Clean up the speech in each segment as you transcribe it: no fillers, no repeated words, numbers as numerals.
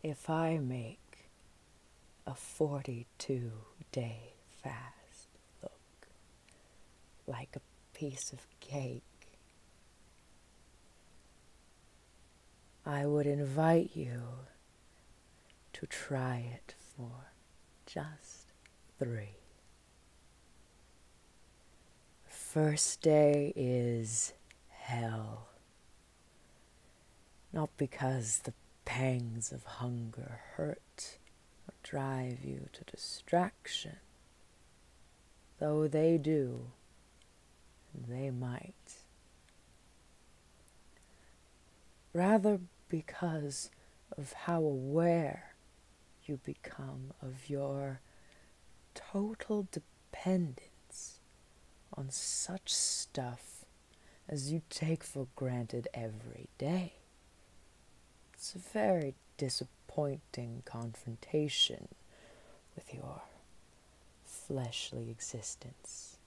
if I make a 42-day fast look like a piece of cake, I would invite you to try it for just 3. The first day is hell. Not because the pangs of hunger hurt or drive you to distraction, though they do, and they might. Rather because of how aware you become of your total dependence on such stuff as you take for granted every day. It's a very disappointing confrontation with your fleshly existence.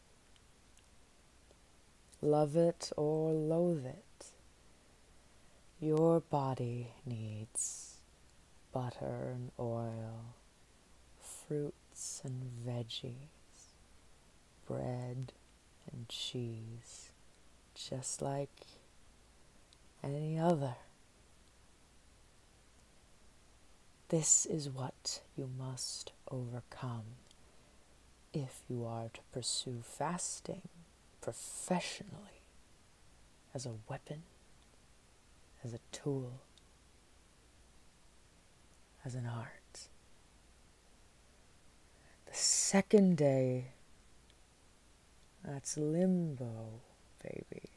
Love it or loathe it, your body needs butter and oil, fruits and veggies, bread and cheese, just like any other. This is what you must overcome if you are to pursue fasting professionally as a weapon, as a tool, as an art. The second day, that's limbo, baby.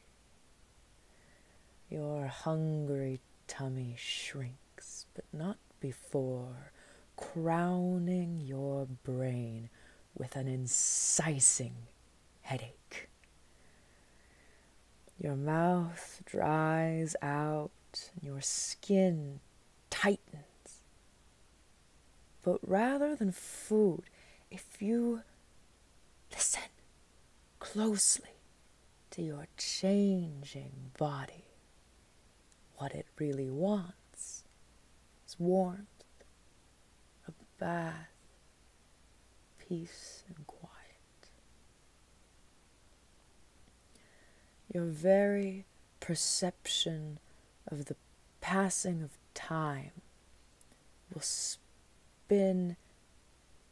Your hungry tummy shrinks, but not before crowning your brain with an incising headache. Your mouth dries out and your skin tightens. But rather than food, if you listen closely to your changing body, what it really wants is warmth, a bath, peace and quiet. Your very perception of the passing of time will spin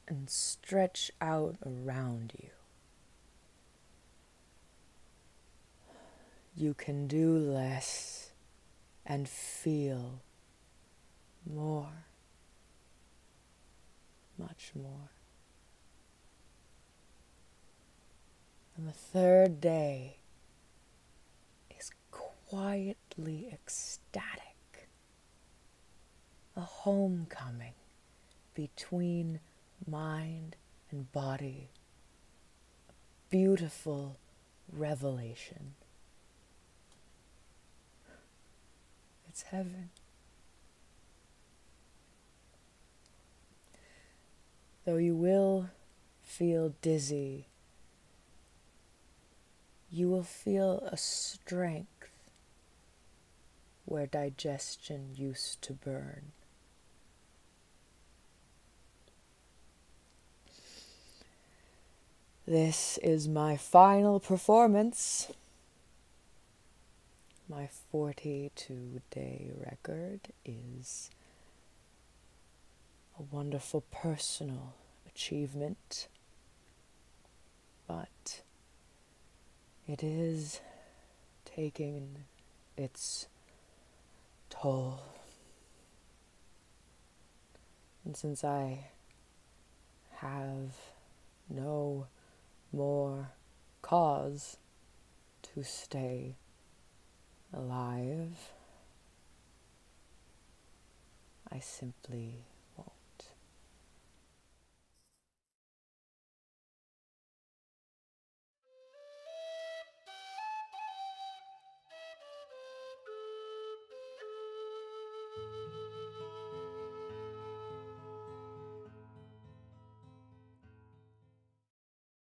and stretch out around you. You can do less and feel more, much more. And the third day is quietly ecstatic, a homecoming between mind and body, a beautiful revelation. It's heaven. Though you will feel dizzy, you will feel a strength where digestion used to burn. This is my final performance. My 42-day record is a wonderful personal achievement, but it is taking its toll. And since I have no more cause to stay alive, I simply